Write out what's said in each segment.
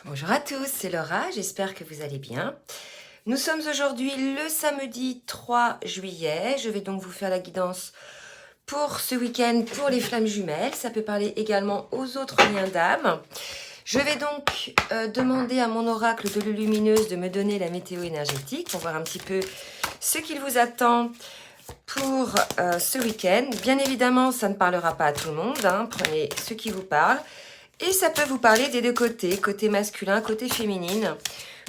Bonjour à tous, c'est Laura, j'espère que vous allez bien. Nous sommes aujourd'hui le samedi 3 juillet. Je vais donc vous faire la guidance pour ce week-end pour les flammes jumelles. Ça peut parler également aux autres liens d'âme. Je vais donc demander à mon oracle de l'Lumineuse de me donner la météo énergétique pour voir un petit peu ce qu'il vous attend pour ce week-end. Bien évidemment, ça ne parlera pas à tout le monde, hein. Prenez ce qui vous parle. Et ça peut vous parler des deux côtés, côté masculin, côté féminine.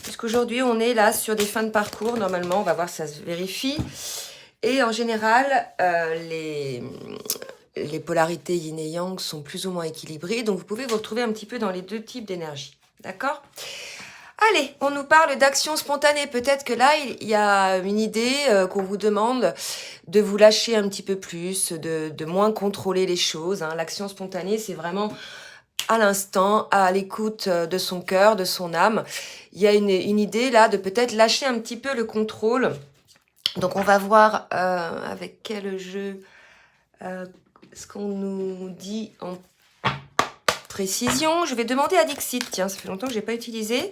Puisqu'aujourd'hui, on est là sur des fins de parcours. Normalement, on va voir si ça se vérifie. Et en général, les polarités yin et yang sont plus ou moins équilibrées. Donc, vous pouvez vous retrouver un petit peu dans les deux types d'énergie. D'accord ? Allez, on nous parle d'action spontanée. Peut-être que là, il y a une idée qu'on vous demande de vous lâcher un petit peu plus, de moins contrôler les choses. Hein. L'action spontanée, c'est vraiment à l'instant, à l'écoute de son cœur, de son âme. Il y a une idée là de peut-être lâcher un petit peu le contrôle. Donc on va voir avec quel jeu ce qu'on nous dit en précision. Je vais demander à Dixit, tiens, ça fait longtemps que je n'ai pas utilisé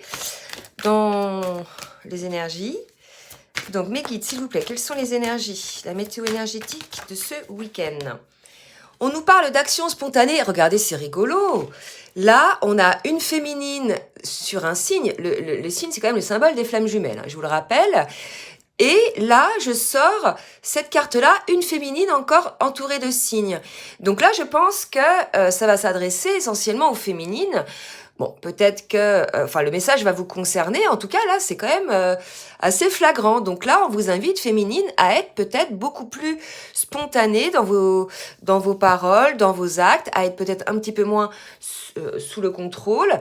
dans les énergies. Donc mes guides, s'il vous plaît, quelles sont les énergies, la météo énergétique de ce week-end ? On nous parle d'action spontanée. Regardez, c'est rigolo. Là, on a une féminine sur un signe. Le signe, c'est quand même le symbole des flammes jumelles, hein, je vous le rappelle. Et là, je sors cette carte-là, une féminine encore entourée de signes. Donc là, je pense que ça va s'adresser essentiellement aux féminines. Bon, peut-être que le message va vous concerner. En tout cas, là, c'est quand même assez flagrant. Donc là, on vous invite, féminine, à être peut-être beaucoup plus spontanée dans vos paroles, dans vos actes, à être peut-être un petit peu moins sous le contrôle.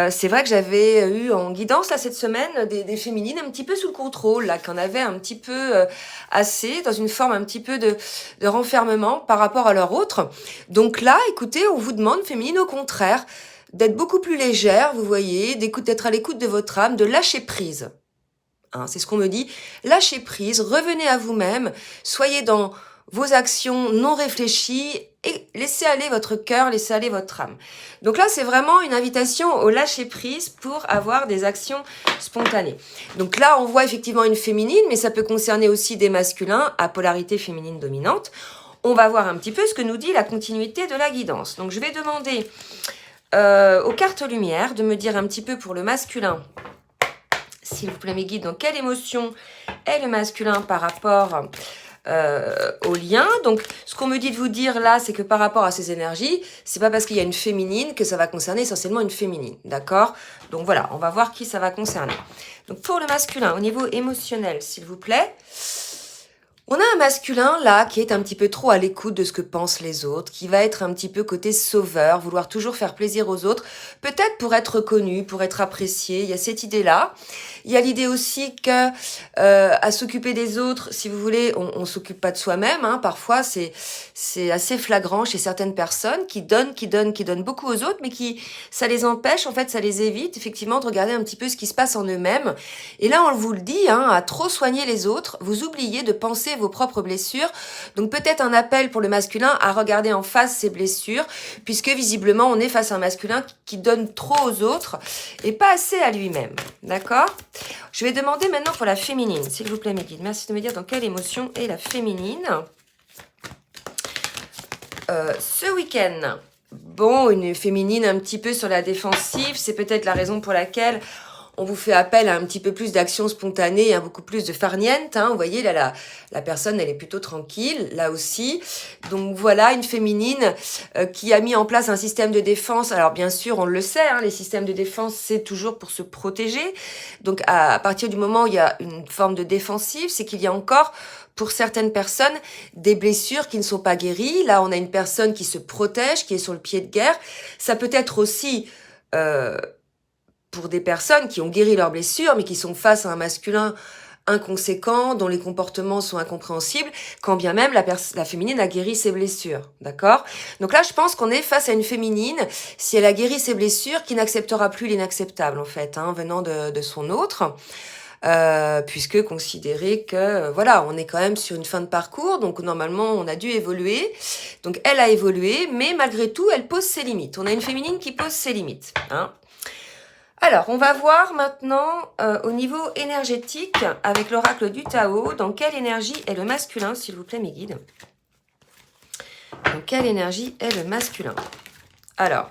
C'est vrai que j'avais eu en guidance là cette semaine des féminines un petit peu sous le contrôle, là, qu'on avait un petit peu assez, dans une forme un petit peu de renfermement par rapport à leur autre. Donc là, écoutez, on vous demande, féminine, au contraire, d'être beaucoup plus légère, vous voyez, d'être à l'écoute de votre âme, de lâcher prise. Hein, c'est ce qu'on me dit. Lâchez prise, revenez à vous-même, soyez dans vos actions non réfléchies et laissez aller votre cœur, laissez aller votre âme. Donc là, c'est vraiment une invitation au lâcher prise pour avoir des actions spontanées. Donc là, on voit effectivement une féminine, mais ça peut concerner aussi des masculins à polarité féminine dominante. On va voir un petit peu ce que nous dit la continuité de la guidance. Donc je vais demander aux cartes lumière de me dire un petit peu pour le masculin, s'il vous plaît mes guides, donc quelle émotion est le masculin par rapport au lien. Donc ce qu'on me dit de vous dire là, c'est que par rapport à ces énergies, c'est pas parce qu'il y a une féminine que ça va concerner essentiellement une féminine, d'accord? Donc voilà, on va voir qui ça va concerner. Donc pour le masculin, au niveau émotionnel, s'il vous plaît, on a un masculin là qui est un petit peu trop à l'écoute de ce que pensent les autres, qui va être un petit peu côté sauveur, vouloir toujours faire plaisir aux autres, peut-être pour être reconnu, pour être apprécié. Il y a cette idée-là. Il y a l'idée aussi que à s'occuper des autres, si vous voulez, on s'occupe pas de soi-même. Hein. Parfois, c'est assez flagrant chez certaines personnes qui donnent beaucoup aux autres, mais qui ça les empêche, en fait, ça les évite effectivement de regarder un petit peu ce qui se passe en eux-mêmes. Et là, on vous le dit, hein, à trop soigner les autres, vous oubliez de penser vos propres blessures. Donc peut-être un appel pour le masculin à regarder en face ses blessures, puisque visiblement on est face à un masculin qui donne trop aux autres et pas assez à lui-même. D'accord ? Je vais demander maintenant pour la féminine, s'il vous plaît mes guides. Merci de me dire dans quelle émotion est la féminine. Ce week-end, bon, une féminine un petit peu sur la défensive, c'est peut-être la raison pour laquelle on vous fait appel à un petit peu plus d'action spontanée, à beaucoup plus de farniente. Hein. Vous voyez, là, la personne, elle est plutôt tranquille, là aussi. Donc voilà, une féminine qui a mis en place un système de défense. Alors bien sûr, on le sait, hein, les systèmes de défense, c'est toujours pour se protéger. Donc à partir du moment où il y a une forme de défensive, c'est qu'il y a encore, pour certaines personnes, des blessures qui ne sont pas guéries. Là, on a une personne qui se protège, qui est sur le pied de guerre. Ça peut être aussi pour des personnes qui ont guéri leurs blessures, mais qui sont face à un masculin inconséquent, dont les comportements sont incompréhensibles, quand bien même la féminine a guéri ses blessures, d'accord? Donc là, je pense qu'on est face à une féminine, si elle a guéri ses blessures, qui n'acceptera plus l'inacceptable, en fait, hein, venant de son autre, puisque considérer que, voilà, on est quand même sur une fin de parcours, donc normalement, on a dû évoluer, donc elle a évolué, mais malgré tout, elle pose ses limites. On a une féminine qui pose ses limites, hein. Alors, on va voir maintenant au niveau énergétique, avec l'oracle du Tao, dans quelle énergie est le masculin, s'il vous plaît, mes guides. Dans quelle énergie est le masculin? Alors,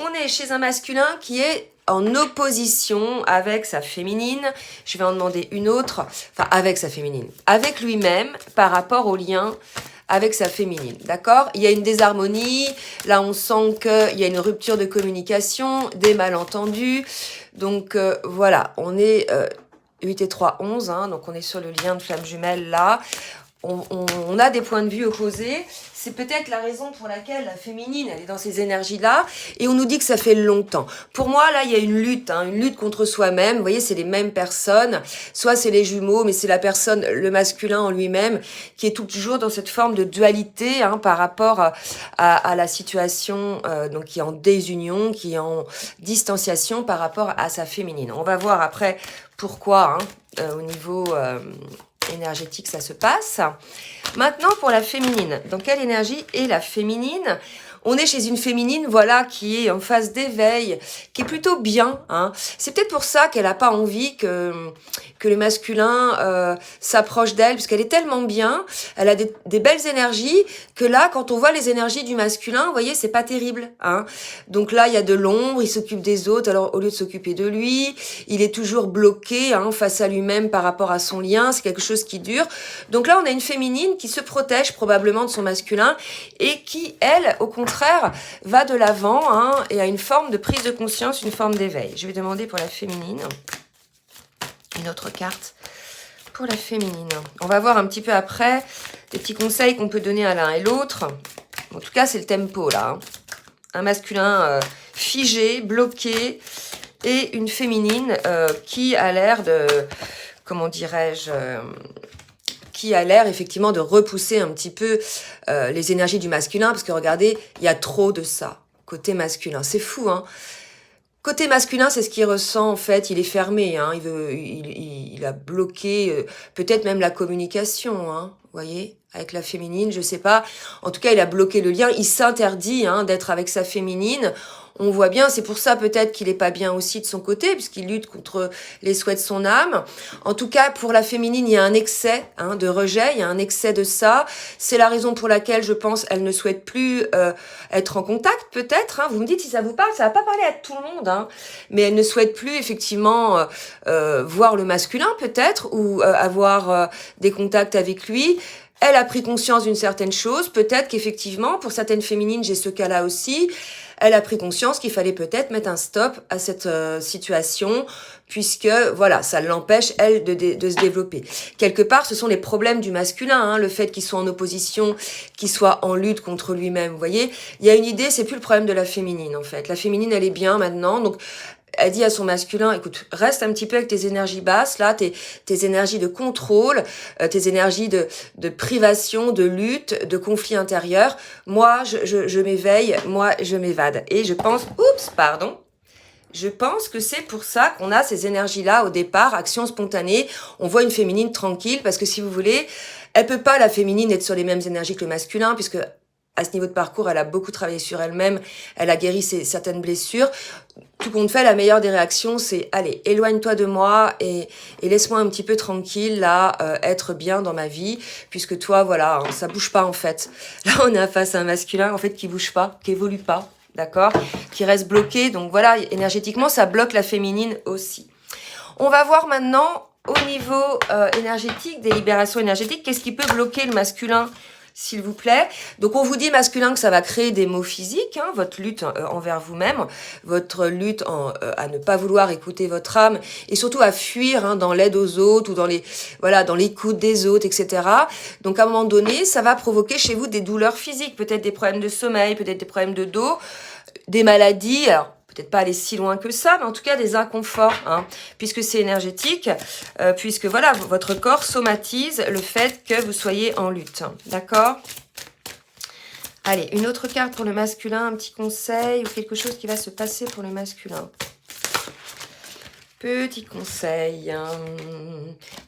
on est chez un masculin qui est en opposition avec sa féminine. Je vais en demander une autre, enfin avec sa féminine, avec lui-même par rapport au lien avec sa féminine, d'accord? Il y a une désharmonie, là on sent qu'il y a une rupture de communication, des malentendus, donc voilà, on est 8 et 3, 11, hein, donc on est sur le lien de flamme jumelle là, on a des points de vue opposés. C'est peut-être la raison pour laquelle la féminine, elle est dans ces énergies-là, et on nous dit que ça fait longtemps. Pour moi, là, il y a une lutte contre soi-même. Vous voyez, c'est les mêmes personnes. Soit c'est les jumeaux, mais c'est la personne, le masculin en lui-même, qui est toujours dans cette forme de dualité hein, par rapport à la situation, donc qui est en désunion, qui est en distanciation par rapport à sa féminine. On va voir après pourquoi, hein, au niveau énergétique, ça se passe. Maintenant, pour la féminine, dans quelle énergie est la féminine? On est chez une féminine, voilà, qui est en phase d'éveil, qui est plutôt bien. Hein. C'est peut-être pour ça qu'elle n'a pas envie que le masculin s'approche d'elle, puisqu'elle est tellement bien, elle a des belles énergies, que là, quand on voit les énergies du masculin, vous voyez, c'est pas terrible. Hein. Donc là, il y a de l'ombre, il s'occupe des autres, alors au lieu de s'occuper de lui, il est toujours bloqué hein, face à lui-même par rapport à son lien, c'est quelque chose qui dure. Donc là, on a une féminine qui se protège probablement de son masculin, et qui, elle, au contraire, va de l'avant hein, et a une forme de prise de conscience, une forme d'éveil. Je vais demander pour la féminine une autre carte pour la féminine. On va voir un petit peu après des petits conseils qu'on peut donner à l'un et l'autre. En tout cas, c'est le tempo là. Hein. Un masculin figé, bloqué et une féminine qui a l'air de, comment dirais-je, qui a l'air effectivement de repousser un petit peu les énergies du masculin, parce que regardez, il y a trop de ça, côté masculin. C'est fou, hein. Côté masculin, c'est ce qu'il ressent, en fait, il est fermé, hein. Il a bloqué peut-être même la communication, hein, vous voyez, avec la féminine, je sais pas. En tout cas, il a bloqué le lien, il s'interdit hein, d'être avec sa féminine. On voit bien, c'est pour ça peut-être qu'il est pas bien aussi de son côté, puisqu'il lutte contre les souhaits de son âme. En tout cas, pour la féminine, il y a un excès hein, de rejet, il y a un excès de ça. C'est la raison pour laquelle, je pense, elle ne souhaite plus être en contact, peut-être. Hein. Vous me dites si ça vous parle, ça va pas parler à tout le monde, hein, mais elle ne souhaite plus effectivement voir le masculin, peut-être, ou avoir des contacts avec lui. Elle a pris conscience d'une certaine chose, peut-être qu'effectivement, pour certaines féminines, j'ai ce cas-là aussi, elle a pris conscience qu'il fallait peut-être mettre un stop à cette situation, puisque, voilà, ça l'empêche, elle, de se développer. Quelque part, ce sont les problèmes du masculin, hein, le fait qu'il soit en opposition, qu'il soit en lutte contre lui-même, vous voyez. Il y a une idée, c'est plus le problème de la féminine, en fait. La féminine, elle est bien maintenant, donc elle dit à son masculin, écoute, reste un petit peu avec tes énergies basses, là, tes énergies de contrôle, tes énergies de privation, de lutte, de conflit intérieur. Moi, je m'éveille, moi, je m'évade. Et je pense, je pense que c'est pour ça qu'on a ces énergies-là au départ, action spontanée. On voit une féminine tranquille, parce que si vous voulez, elle peut pas, la féminine, être sur les mêmes énergies que le masculin, puisque à ce niveau de parcours, elle a beaucoup travaillé sur elle-même, elle a guéri certaines blessures. Tout compte fait, la meilleure des réactions, c'est allez, éloigne-toi de moi et laisse-moi un petit peu tranquille, là, être bien dans ma vie, puisque toi, voilà, hein, ça bouge pas en fait. Là, on est face à un masculin, en fait, qui bouge pas, qui évolue pas, d'accord, qui reste bloqué. Donc voilà, énergétiquement, ça bloque la féminine aussi. On va voir maintenant, au niveau énergétique, des libérations énergétiques, qu'est-ce qui peut bloquer le masculin, s'il vous plaît. Donc, on vous dit masculin que ça va créer des maux physiques, hein, votre lutte envers vous-même, votre lutte à ne pas vouloir écouter votre âme et surtout à fuir hein, dans l'aide aux autres ou dans dans l'écoute des autres, etc. Donc, à un moment donné, ça va provoquer chez vous des douleurs physiques, peut-être des problèmes de sommeil, peut-être des problèmes de dos, des maladies. Alors, peut-être pas aller si loin que ça, mais en tout cas des inconforts, hein, puisque c'est énergétique, puisque voilà, votre corps somatise le fait que vous soyez en lutte, d'accord? Allez, une autre carte pour le masculin, un petit conseil ou quelque chose qui va se passer pour le masculin. Petit conseil,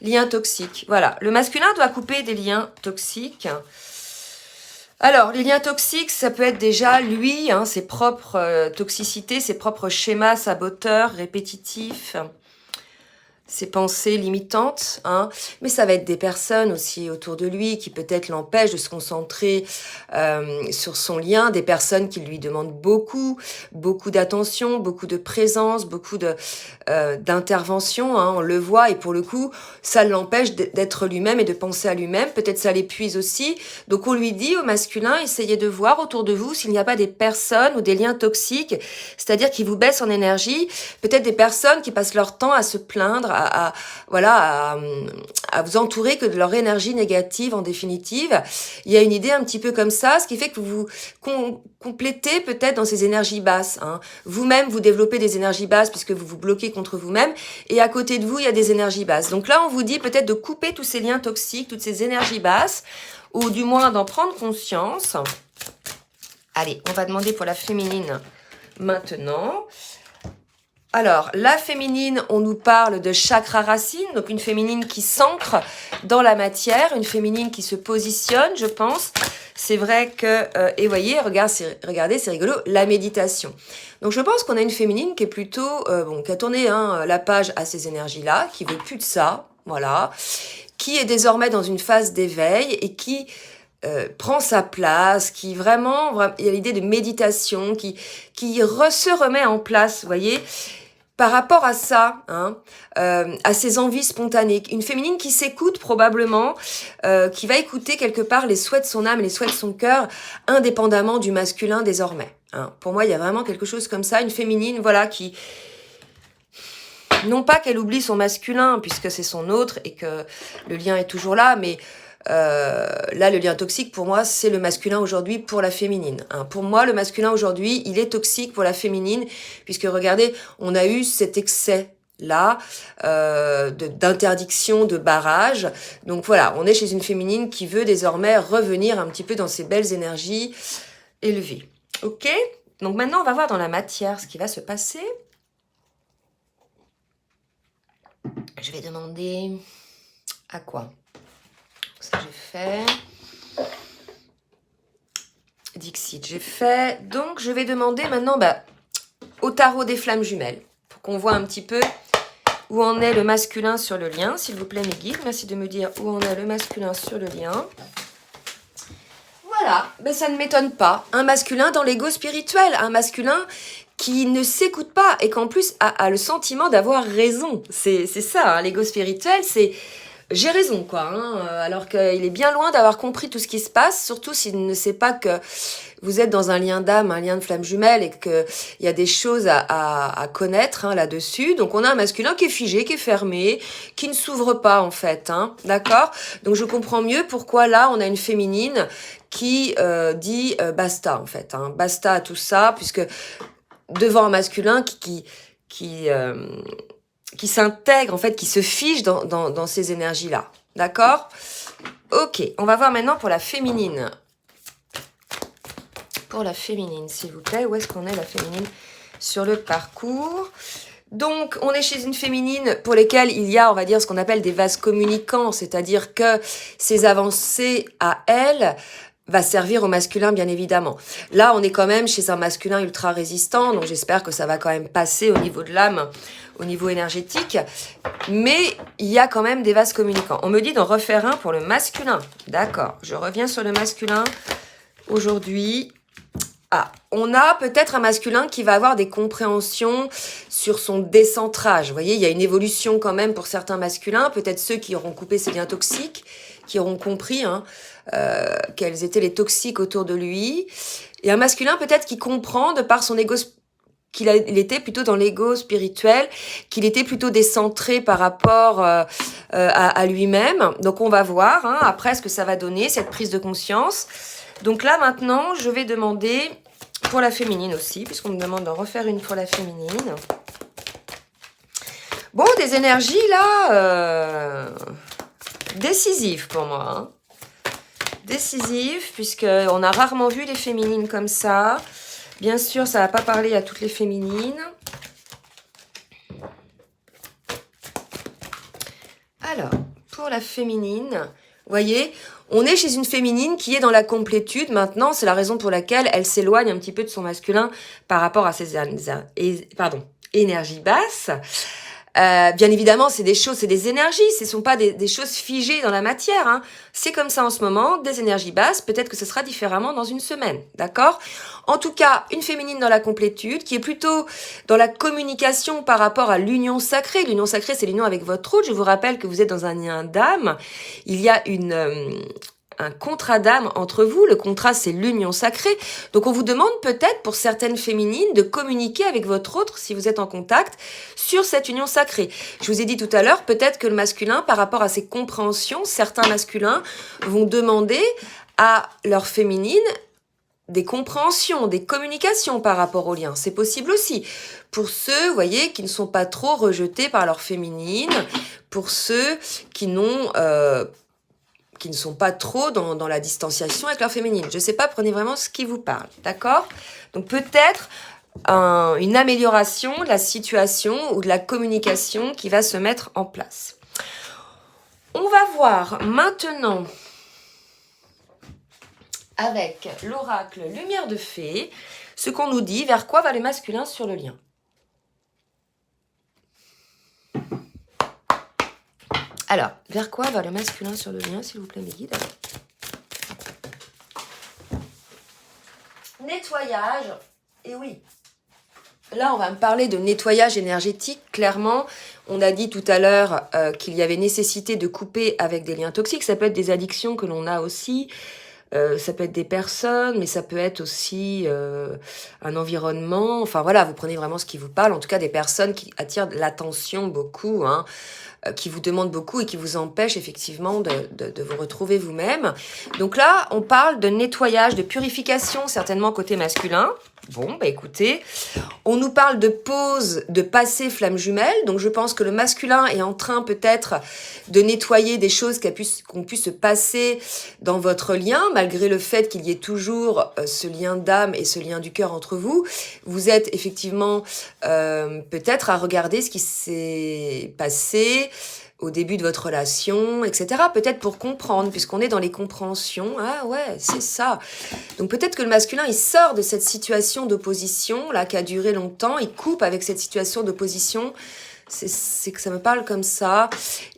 lien toxique, voilà, le masculin doit couper des liens toxiques. Alors, les liens toxiques, ça peut être déjà lui, hein, ses propres toxicités, ses propres schémas saboteurs, répétitifs, ses pensées limitantes, hein. Mais ça va être des personnes aussi autour de lui qui peut-être l'empêchent de se concentrer sur son lien, des personnes qui lui demandent beaucoup, beaucoup d'attention, beaucoup de présence, beaucoup d'intervention, hein, on le voit, et pour le coup, ça l'empêche d'être lui-même et de penser à lui-même, peut-être ça l'épuise aussi, donc on lui dit au masculin, essayez de voir autour de vous s'il n'y a pas des personnes ou des liens toxiques, c'est-à-dire qui vous baissent en énergie, peut-être des personnes qui passent leur temps à se plaindre, voilà, à vous entourer que de leur énergie négative en définitive. Il y a une idée un petit peu comme ça, ce qui fait que vous complétez peut-être dans ces énergies basses, hein. Vous-même, vous développez des énergies basses puisque vous vous bloquez contre vous-même, et à côté de vous, il y a des énergies basses. Donc là, on vous dit peut-être de couper tous ces liens toxiques, toutes ces énergies basses, ou du moins d'en prendre conscience. Allez, on va demander pour la féminine maintenant. Alors, la féminine, on nous parle de chakra racine, donc une féminine qui s'ancre dans la matière, une féminine qui se positionne, je pense. C'est vrai que, et voyez, regardez, c'est rigolo, la méditation. Donc je pense qu'on a une féminine qui est plutôt, qui a tourné la page à ces énergies-là, qui veut plus de ça, voilà, qui est désormais dans une phase d'éveil et qui prend sa place, qui vraiment, il y a l'idée de méditation, qui se remet en place, vous voyez. Par rapport à ça, hein, à ses envies spontanées, une féminine qui s'écoute probablement, qui va écouter quelque part les souhaits de son âme et les souhaits de son cœur, indépendamment du masculin désormais, hein. Pour moi, il y a vraiment quelque chose comme ça, une féminine, voilà, qui... Non pas qu'elle oublie son masculin, puisque c'est son autre et que le lien est toujours là, mais... là, le lien toxique, pour moi, c'est le masculin aujourd'hui pour la féminine, hein. Pour moi, le masculin aujourd'hui, il est toxique pour la féminine, puisque regardez, on a eu cet excès-là d'interdiction, de barrage. Donc voilà, on est chez une féminine qui veut désormais revenir un petit peu dans ses belles énergies élevées. Ok? Donc maintenant, on va voir dans la matière ce qui va se passer. Je vais demander à quoi? Ça, j'ai fait. Dixit, j'ai fait. Donc, je vais demander maintenant au tarot des flammes jumelles, pour qu'on voit un petit peu où en est le masculin sur le lien. S'il vous plaît, mes guides, merci de me dire où en est le masculin sur le lien. Voilà, ça ne m'étonne pas. Un masculin dans l'ego spirituel, un masculin qui ne s'écoute pas et qu'en plus a le sentiment d'avoir raison. C'est ça, hein, l'ego spirituel, c'est... J'ai raison, quoi, hein, alors qu'il est bien loin d'avoir compris tout ce qui se passe, surtout s'il ne sait pas que vous êtes dans un lien d'âme, un lien de flamme jumelle, et qu'il y a des choses à connaître, hein, là-dessus. Donc on a un masculin qui est figé, qui est fermé, qui ne s'ouvre pas, en fait, hein, d'accord? Donc je comprends mieux pourquoi là, on a une féminine qui dit basta, en fait, hein, basta à tout ça, puisque devant un masculin qui s'intègre, en fait, qui se fiche dans ces énergies-là. D'accord? Ok, on va voir maintenant pour la féminine. Pour la féminine, s'il vous plaît. Où est-ce qu'on est, la féminine, sur le parcours? Donc, on est chez une féminine pour lesquelles il y a, on va dire, ce qu'on appelle des vases communicants, c'est-à-dire que ces avancées à elle va servir au masculin, bien évidemment. Là, on est quand même chez un masculin ultra résistant, donc j'espère que ça va quand même passer au niveau de l'âme, au niveau énergétique. Mais il y a quand même des vases communicants. On me dit d'en refaire un pour le masculin. D'accord, je reviens sur le masculin aujourd'hui. Ah, on a peut-être un masculin qui va avoir des compréhensions sur son décentrage. Vous voyez, il y a une évolution quand même pour certains masculins, peut-être ceux qui auront coupé ces liens toxiques, qui auront compris quels étaient les toxiques autour de lui. Et un masculin peut-être qui comprend, de par son ego, il était plutôt dans l'ego spirituel, qu'il était plutôt décentré par rapport à lui-même. Donc on va voir après ce que ça va donner, cette prise de conscience. Donc là maintenant, je vais demander pour la féminine aussi, puisqu'on me demande d'en refaire une pour la féminine. Bon, des énergies là... décisive pour moi, hein. Décisive, puisqu'on a rarement vu les féminines comme ça. Bien sûr, ça ne va pas parler à toutes les féminines. Alors, pour la féminine, vous voyez, On est chez une féminine qui est dans la complétude. Maintenant, c'est la raison pour laquelle elle s'éloigne un petit peu de son masculin par rapport à ses énergies basses. Bien évidemment, c'est des choses, c'est des énergies, ce ne sont pas des choses figées dans la matière. Hein. C'est comme ça en ce moment, des énergies basses, peut-être que ce sera différemment dans une semaine, d'accord? En tout cas, une féminine dans la complétude, qui est plutôt dans la communication par rapport à l'union sacrée. L'union sacrée, c'est l'union avec votre autre. Je vous rappelle que vous êtes dans un lien d'âme. Il y a un contrat d'âme entre vous. Le contrat, c'est l'union sacrée. Donc, on vous demande peut-être, pour certaines féminines, de communiquer avec votre autre, si vous êtes en contact, sur cette union sacrée. Je vous ai dit tout à l'heure, peut-être que le masculin, par rapport à ses compréhensions, certains masculins vont demander à leur féminine des compréhensions, des communications par rapport au lien. C'est possible aussi. Pour ceux, vous voyez, qui ne sont pas trop rejetés par leur féminine, pour ceux qui ne sont pas trop dans la distanciation avec leur féminine. Je ne sais pas, prenez vraiment ce qui vous parle, d'accord? Donc peut-être une amélioration de la situation ou de la communication qui va se mettre en place. On va voir maintenant, avec l'oracle Lumière de Fée, ce qu'on nous dit, vers quoi va le masculin sur le lien. Alors, vers quoi va le masculin sur le lien, s'il vous plaît, mes guides? Nettoyage, et oui. Là, on va me parler de nettoyage énergétique. Clairement, on a dit tout à l'heure qu'il y avait nécessité de couper avec des liens toxiques. Ça peut être des addictions que l'on a aussi. Ça peut être des personnes, mais ça peut être aussi un environnement. Enfin voilà, vous prenez vraiment ce qui vous parle. En tout cas, des personnes qui attirent l'attention beaucoup, hein, qui vous demandent beaucoup et qui vous empêchent effectivement de vous retrouver vous-même. Donc là, on parle de nettoyage, de purification, certainement côté masculin. Bon, bah écoutez, on nous parle de pause, de passer flamme jumelle. Donc je pense que le masculin est en train peut-être de nettoyer des choses qu'on puisse se passer dans votre lien, malgré le fait qu'il y ait toujours ce lien d'âme et ce lien du cœur entre vous. Vous êtes effectivement peut-être à regarder ce qui s'est passé au début de votre relation, etc. Peut-être pour comprendre, puisqu'on est dans les compréhensions. Ah ouais, c'est ça. Donc peut-être que le masculin, il sort de cette situation d'opposition, là, qui a duré longtemps, il coupe avec cette situation d'opposition, c'est que ça me parle comme ça,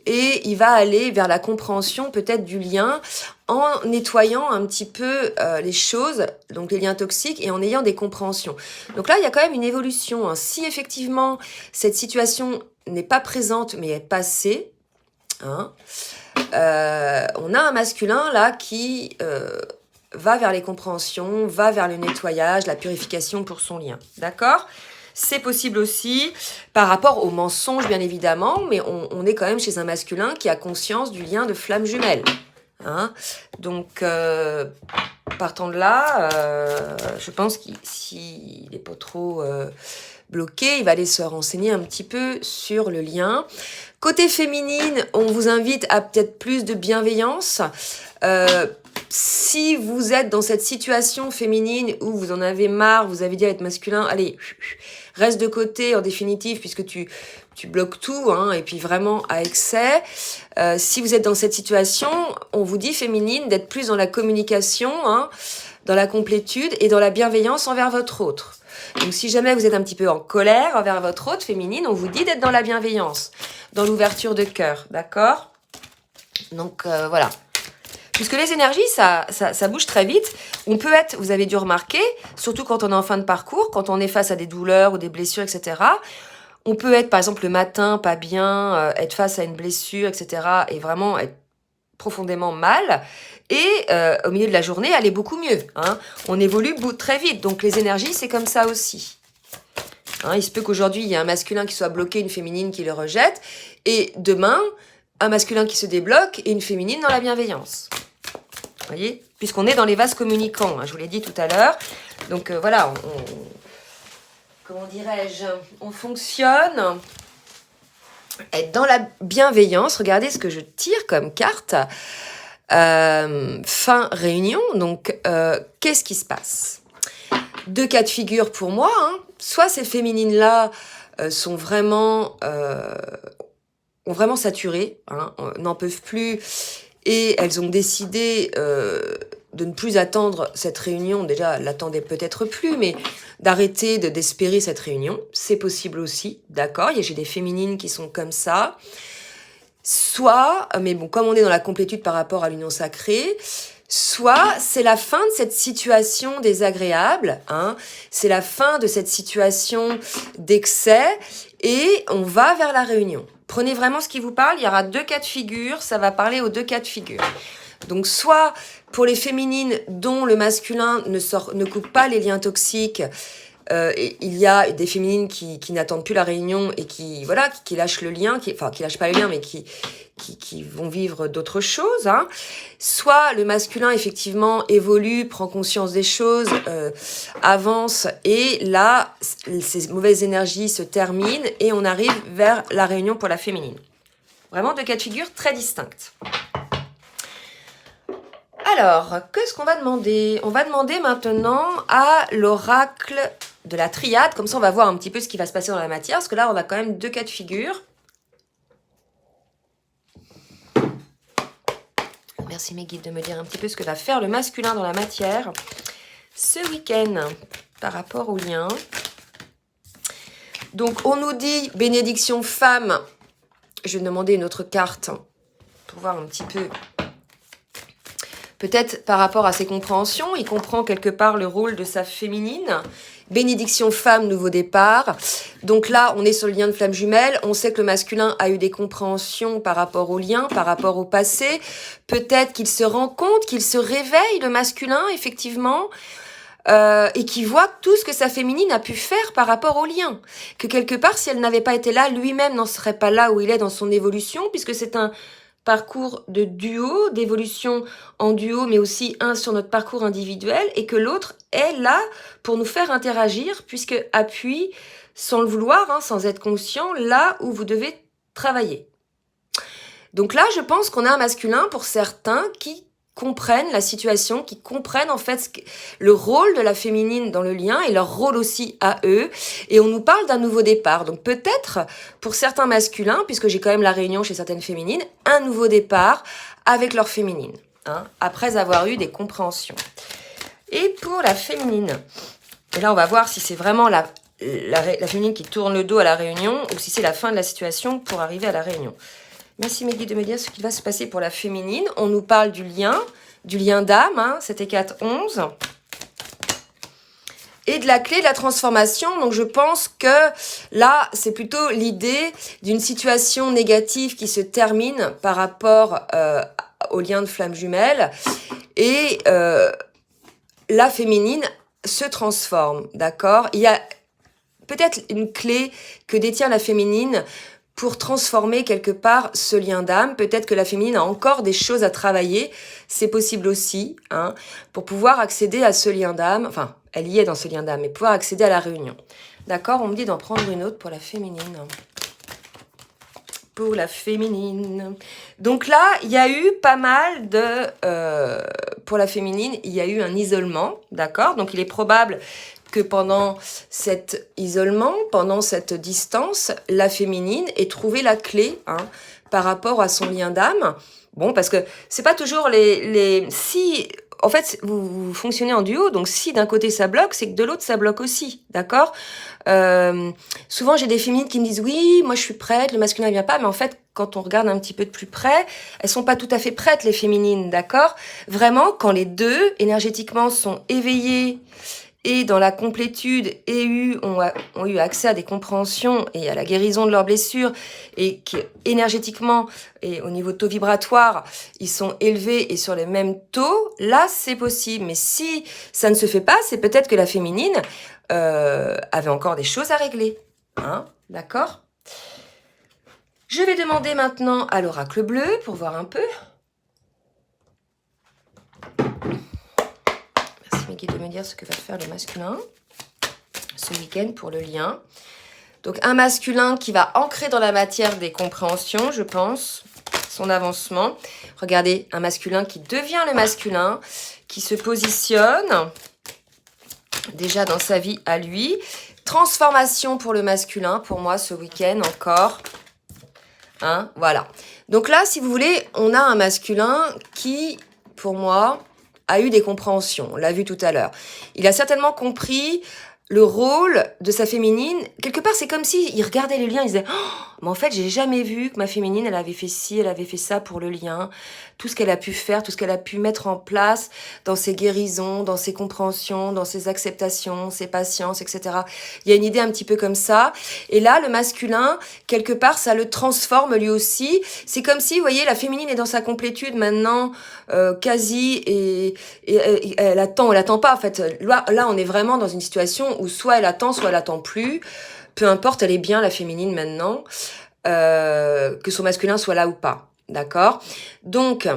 et il va aller vers la compréhension peut-être du lien, en nettoyant un petit peu les choses, donc les liens toxiques, et en ayant des compréhensions. Donc là, il y a quand même une évolution. Hein. Si effectivement, cette situation n'est pas présente, mais est passée, hein, on a un masculin là qui va vers les compréhensions, va vers le nettoyage, la purification pour son lien. D'accord ? C'est possible aussi par rapport aux mensonges, bien évidemment, mais on est quand même chez un masculin qui a conscience du lien de flamme jumelle. Hein? Donc, partant de là, je pense qu'il s'il n'est pas trop bloqué, il va aller se renseigner un petit peu sur le lien. Côté féminine, on vous invite à peut-être plus de bienveillance. Si vous êtes dans cette situation féminine où vous en avez marre, vous avez dit à être masculin, allez, reste de côté en définitive puisque tu bloques tout, hein, et puis vraiment à excès. Si vous êtes dans cette situation, on vous dit féminine d'être plus dans la communication, hein, dans la complétude et dans la bienveillance envers votre autre. Donc si jamais vous êtes un petit peu en colère envers votre autre féminine, on vous dit d'être dans la bienveillance, dans l'ouverture de cœur, d'accord ? Donc voilà. Puisque les énergies, ça bouge très vite. On peut être, vous avez dû remarquer, surtout quand on est en fin de parcours, quand on est face à des douleurs ou des blessures, etc. On peut être, par exemple, le matin, pas bien, être face à une blessure, etc. et vraiment être profondément mal. Et au milieu de la journée, aller beaucoup mieux. Hein. On évolue très vite. Donc les énergies, c'est comme ça aussi. Hein, il se peut qu'aujourd'hui, il y ait un masculin qui soit bloqué, une féminine qui le rejette. Et demain, un masculin qui se débloque et une féminine dans la bienveillance. Vous voyez ? Puisqu'on est dans les vases communicants, hein, je vous l'ai dit tout à l'heure. Donc voilà, comment dirais-je ? On fonctionne, être dans la bienveillance. Regardez ce que je tire comme carte. Fin réunion, donc qu'est-ce qui se passe ? Deux cas de figure pour moi. Hein. Soit ces féminines-là sont vraiment... ont vraiment saturé, hein, n'en peuvent plus et elles ont décidé de ne plus attendre cette réunion, déjà elles l'attendaient peut-être plus, mais d'arrêter d'espérer cette réunion, c'est possible aussi, d'accord, j'ai des féminines qui sont comme ça, soit, mais bon, comme on est dans la complétude par rapport à l'union sacrée, soit c'est la fin de cette situation désagréable, hein, c'est la fin de cette situation d'excès, et on va vers la réunion. Prenez vraiment ce qui vous parle, il y aura 2 cas de figure, ça va parler aux 2 cas de figure. Donc soit pour les féminines dont le masculin ne coupe pas les liens toxiques, il y a des féminines qui n'attendent plus la réunion et qui lâchent le lien, qui lâchent pas le lien, mais qui vont vivre d'autres choses. Hein. Soit le masculin, effectivement, évolue, prend conscience des choses, avance, et là, ces mauvaises énergies se terminent et on arrive vers la réunion pour la féminine. Vraiment 2 cas de figure très distincts. Alors, qu'est-ce qu'on va demander? On va demander maintenant à l'oracle de la triade, comme ça on va voir un petit peu ce qui va se passer dans la matière, parce que là on a quand même 2 cas de figure. Merci mes guides de me dire un petit peu ce que va faire le masculin dans la matière ce week-end par rapport au lien. Donc on nous dit bénédiction femme. Je vais demander une autre carte pour voir un petit peu. Peut-être par rapport à ses compréhensions, il comprend quelque part le rôle de sa féminine. Bénédiction femme, nouveau départ. Donc là, on est sur le lien de flamme jumelle. On sait que le masculin a eu des compréhensions par rapport au lien, par rapport au passé. Peut-être qu'il se rend compte, qu'il se réveille, le masculin, effectivement, et qu'il voit tout ce que sa féminine a pu faire par rapport au lien. Que quelque part, si elle n'avait pas été là, lui-même n'en serait pas là où il est dans son évolution, puisque c'est un parcours de duo, d'évolution en duo, mais aussi un sur notre parcours individuel, et que l'autre est là pour nous faire interagir, puisque appuie, sans le vouloir, hein, sans être conscient, là où vous devez travailler. Donc là, je pense qu'on a un masculin, pour certains, qui comprennent la situation, qui comprennent en fait le rôle de la féminine dans le lien et leur rôle aussi à eux. Et on nous parle d'un nouveau départ. Donc peut-être pour certains masculins, puisque j'ai quand même la réunion chez certaines féminines, un nouveau départ avec leur féminine, hein, après avoir eu des compréhensions. Et pour la féminine, et là on va voir si c'est vraiment la féminine qui tourne le dos à la réunion ou si c'est la fin de la situation pour arriver à la réunion. Merci mes guides de me dire ce qui va se passer pour la féminine. On nous parle du lien d'âme, hein, c'était 4-11. Et de la clé de la transformation. Donc je pense que là, c'est plutôt l'idée d'une situation négative qui se termine par rapport au lien de flamme jumelle. Et la féminine se transforme, d'accord? Il y a peut-être une clé que détient la féminine pour transformer quelque part ce lien d'âme. Peut-être que la féminine a encore des choses à travailler, c'est possible aussi, hein, pour pouvoir accéder à ce lien d'âme, enfin, elle y est dans ce lien d'âme, mais pouvoir accéder à la réunion. D'accord, on me dit d'en prendre une autre pour la féminine. Pour la féminine. Donc là, il y a eu pas mal de... pour la féminine, il y a eu un isolement, d'accord? Donc il est probable que pendant cet isolement, pendant cette distance, la féminine ait trouvé la clé, hein, par rapport à son lien d'âme. Bon, parce que c'est pas toujours si, en fait, vous fonctionnez en duo, donc si d'un côté ça bloque, c'est que de l'autre ça bloque aussi, d'accord? Souvent j'ai des féminines qui me disent oui, moi je suis prête, le masculin ne vient pas, mais en fait quand on regarde un petit peu de plus près, elles sont pas tout à fait prêtes les féminines, d'accord? Vraiment, quand les deux énergétiquement sont éveillées et dans la complétude ont eu accès à des compréhensions et à la guérison de leurs blessures, et qui énergétiquement et au niveau taux vibratoire, ils sont élevés et sur les mêmes taux, là c'est possible. Mais si ça ne se fait pas, c'est peut-être que la féminine avait encore des choses à régler. Hein, d'accord? Je vais demander maintenant à l'oracle bleu pour voir un peu. Mes guides de me dire ce que va faire le masculin ce week-end pour le lien. Donc un masculin qui va ancrer dans la matière des compréhensions, je pense, son avancement. Regardez, un masculin qui devient le masculin, qui se positionne déjà dans sa vie à lui. Transformation pour le masculin, pour moi ce week-end encore. Hein, voilà. Donc là, si vous voulez, on a un masculin qui, pour moi, a eu des compréhensions. On l'a vu tout à l'heure. Il a certainement compris le rôle de sa féminine. Quelque part, c'est comme s'il regardait le lien, il disait oh, mais en fait, j'ai jamais vu que ma féminine, elle avait fait ci, elle avait fait ça pour le lien. Tout ce qu'elle a pu faire, tout ce qu'elle a pu mettre en place dans ses guérisons, dans ses compréhensions, dans ses acceptations, ses patiences, etc. Il y a une idée un petit peu comme ça. Et là, le masculin, quelque part, ça le transforme lui aussi. C'est comme si, vous voyez, la féminine est dans sa complétude maintenant, quasi, et elle attend pas. En fait, là, on est vraiment dans une situation où soit elle attend, soit elle attend plus. Peu importe, elle est bien la féminine maintenant, que son masculin soit là ou pas. D'accord? Donc,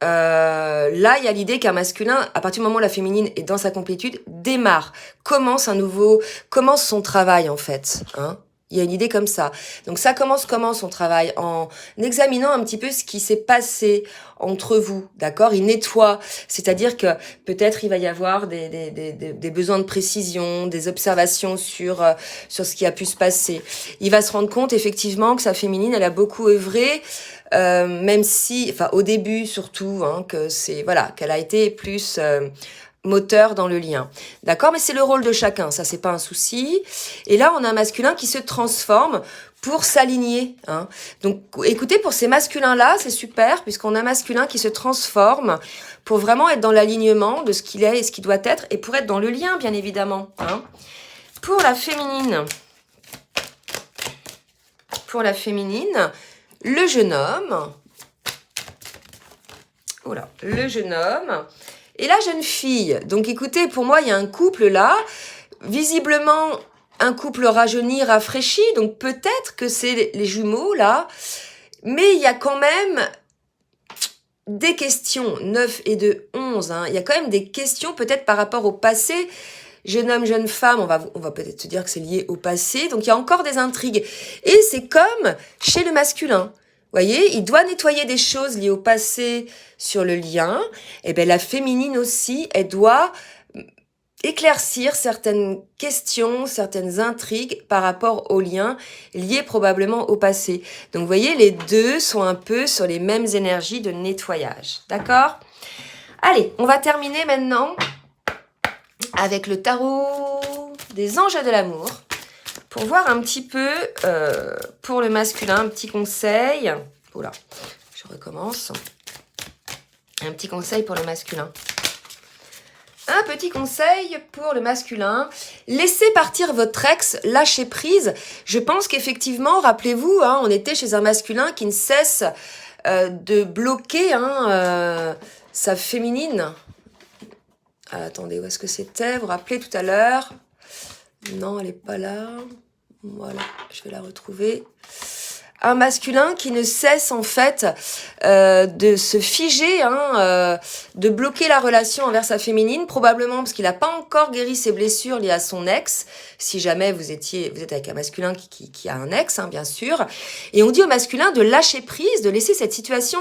là, il y a l'idée qu'un masculin, à partir du moment où la féminine est dans sa complétude, démarre, commence son travail en fait. Hein. Il y a une idée comme ça. Donc ça commence comment son travail? En examinant un petit peu ce qui s'est passé entre vous, d'accord? Il nettoie, c'est-à-dire que peut-être il va y avoir des besoins de précision, des observations sur ce qui a pu se passer. Il va se rendre compte effectivement que sa féminine, elle a beaucoup œuvré, même si, enfin au début surtout, hein, que c'est voilà, qu'elle a été plus moteur dans le lien. D'accord? Mais c'est le rôle de chacun, ça c'est pas un souci. Et là, on a un masculin qui se transforme pour s'aligner. Hein. Donc écoutez, pour ces masculins-là, c'est super, puisqu'on a un masculin qui se transforme pour vraiment être dans l'alignement de ce qu'il est et ce qu'il doit être, et pour être dans le lien, bien évidemment. Hein. Pour la féminine, le jeune homme, voilà, le jeune homme, et la jeune fille. Donc écoutez, pour moi, il y a un couple là, visiblement un couple rajeuni, rafraîchi, donc peut-être que c'est les jumeaux là, mais il y a quand même des questions, 9 et 2, 11, hein. Il y a quand même des questions peut-être par rapport au passé. Jeune homme, jeune femme, on va peut-être se dire que c'est lié au passé, donc il y a encore des intrigues. Et c'est comme chez le masculin. Vous voyez, il doit nettoyer des choses liées au passé sur le lien. Et bien la féminine aussi, elle doit éclaircir certaines questions, certaines intrigues par rapport aux liens liés probablement au passé. Donc vous voyez, les deux sont un peu sur les mêmes énergies de nettoyage. D'accord? Allez, on va terminer maintenant avec le tarot des anges de l'amour. Pour voir un petit peu, pour le masculin, un petit conseil. Oula, je recommence. Un petit conseil pour le masculin. Un petit conseil pour le masculin. Laissez partir votre ex, lâchez prise. Je pense qu'effectivement, rappelez-vous, hein, on était chez un masculin qui ne cesse de bloquer sa féminine. Attendez, où est-ce que c'était? Vous vous rappelez tout à l'heure? Non, elle n'est pas là. Voilà, je vais la retrouver. Un masculin qui ne cesse en fait de se figer, de bloquer la relation envers sa féminine, probablement parce qu'il n'a pas encore guéri ses blessures liées à son ex. Si jamais vous êtes avec un masculin qui a un ex, hein, bien sûr. Et on dit au masculin de lâcher prise, de laisser cette situation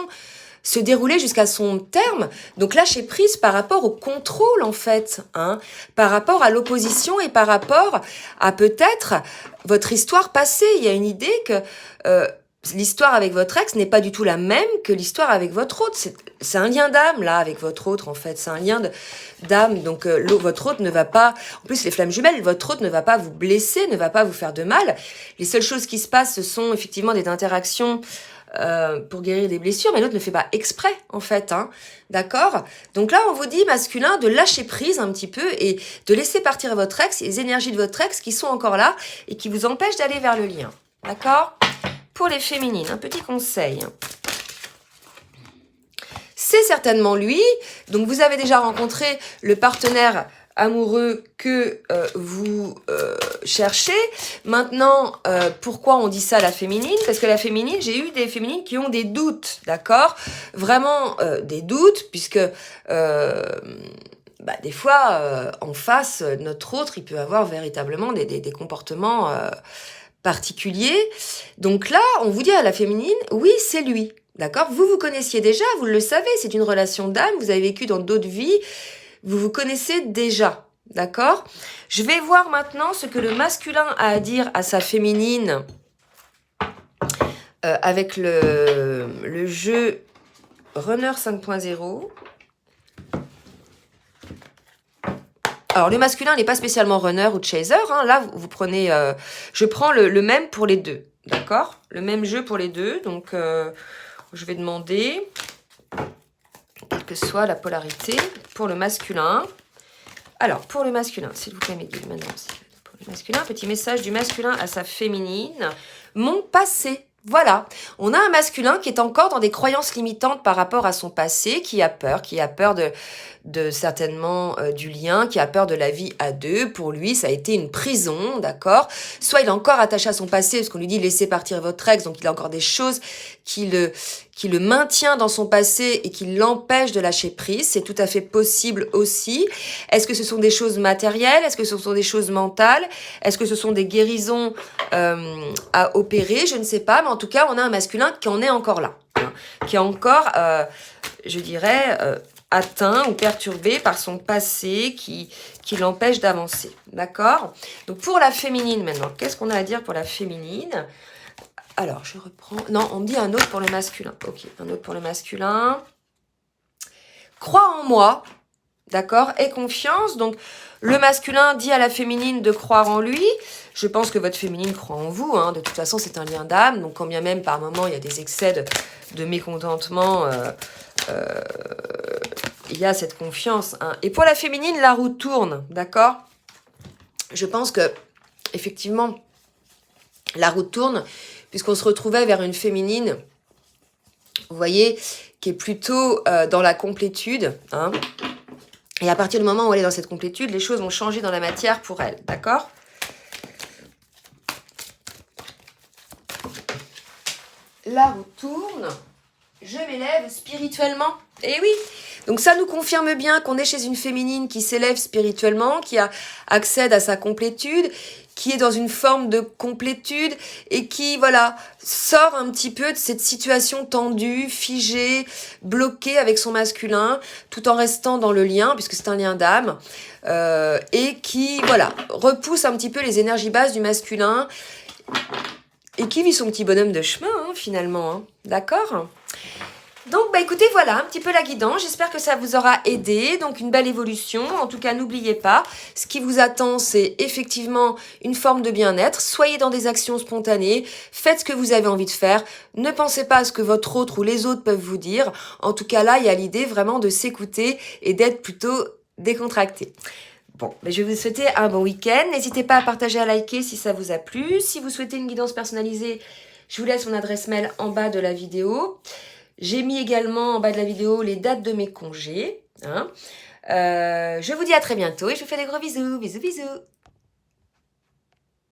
se dérouler jusqu'à son terme. Donc lâcher prise par rapport au contrôle en fait, hein, par rapport à l'opposition et par rapport à peut-être votre histoire passée. Il y a une idée que l'histoire avec votre ex n'est pas du tout la même que l'histoire avec votre autre. C'est un lien d'âme là avec votre autre en fait. C'est un lien d'âme. Donc votre autre ne va pas, en plus les flammes jumelles, votre autre ne va pas vous blesser, ne va pas vous faire de mal. Les seules choses qui se passent, ce sont effectivement des interactions pour guérir des blessures, mais l'autre ne fait pas exprès en fait, hein, d'accord? Donc là on vous dit masculin de lâcher prise un petit peu et de laisser partir votre ex, les énergies de votre ex qui sont encore là et qui vous empêchent d'aller vers le lien, d'accord? Pour les féminines, un petit conseil. C'est certainement lui, donc vous avez déjà rencontré le partenaire amoureux que vous cherchez. Maintenant, pourquoi on dit ça la féminine? Parce que la féminine, j'ai eu des féminines qui ont des doutes, d'accord? Vraiment des doutes, puisque des fois, en face, notre autre, il peut avoir véritablement des comportements particuliers. Donc là, on vous dit à la féminine, oui, c'est lui, d'accord? Vous vous connaissiez déjà, vous le savez, c'est une relation d'âme, vous avez vécu dans d'autres vies, vous vous connaissez déjà, d'accord? Je vais voir maintenant ce que le masculin a à dire à sa féminine avec le jeu Runner 5.0. Alors, le masculin n'est pas spécialement runner ou chaser. Hein. Là, vous prenez... je prends le même pour les deux. D'accord? Le même jeu pour les deux. Donc, je vais demander, quelle que soit la polarité, pour le masculin. Alors, pour le masculin, s'il vous plaît, mes guides, maintenant, pour le masculin, petit message du masculin à sa féminine. Mon passé. Voilà, on a un masculin qui est encore dans des croyances limitantes par rapport à son passé, qui a peur de certainement du lien, qui a peur de la vie à deux. Pour lui, ça a été une prison, d'accord? Soit il est encore attaché à son passé, parce qu'on lui dit laissez partir votre ex, donc il a encore des choses qui le maintient dans son passé et qui l'empêchent de lâcher prise. C'est tout à fait possible aussi. Est-ce que ce sont des choses matérielles? Est-ce que ce sont des choses mentales? Est-ce que ce sont des guérisons à opérer? Je ne sais pas, mais en tout cas, on a un masculin qui en est encore là, hein, qui est encore, je dirais, atteint ou perturbé par son passé qui l'empêche d'avancer. D'accord? Donc, pour la féminine maintenant, qu'est-ce qu'on a à dire pour la féminine? Alors, je reprends... Non, on me dit un autre pour le masculin. Ok, un autre pour le masculin. Crois en moi, d'accord? Et confiance. Donc, le masculin dit à la féminine de croire en lui. Je pense que votre féminine croit en vous. Hein. De toute façon, c'est un lien d'âme. Donc, quand bien même, par moment, il y a des excès de mécontentement, il y a cette confiance. Hein. Et pour la féminine, la roue tourne, d'accord? Je pense que, effectivement, la roue tourne, puisqu'on se retrouvait vers une féminine, vous voyez, qui est plutôt dans la complétude. Hein. Et à partir du moment où elle est dans cette complétude, les choses vont changer dans la matière pour elle, d'accord? La roue tourne, je m'élève spirituellement. Et oui, donc ça nous confirme bien qu'on est chez une féminine qui s'élève spirituellement, qui accède à sa complétude, qui est dans une forme de complétude et qui, voilà, sort un petit peu de cette situation tendue, figée, bloquée avec son masculin, tout en restant dans le lien, puisque c'est un lien d'âme, et qui, voilà, repousse un petit peu les énergies basses du masculin et qui vit son petit bonhomme de chemin, hein, finalement. Hein. D'accord ? Donc, bah écoutez, voilà un petit peu la guidance. J'espère que ça vous aura aidé. Donc, une belle évolution. En tout cas, n'oubliez pas, ce qui vous attend, c'est effectivement une forme de bien-être. Soyez dans des actions spontanées. Faites ce que vous avez envie de faire. Ne pensez pas à ce que votre autre ou les autres peuvent vous dire. En tout cas, là, il y a l'idée vraiment de s'écouter et d'être plutôt décontracté. Bon, mais je vais vous souhaiter un bon week-end. N'hésitez pas à partager, à liker si ça vous a plu. Si vous souhaitez une guidance personnalisée, je vous laisse mon adresse mail en bas de la vidéo. J'ai mis également en bas de la vidéo les dates de mes congés. Hein. Je vous dis à très bientôt et je vous fais des gros bisous. Bisous, bisous.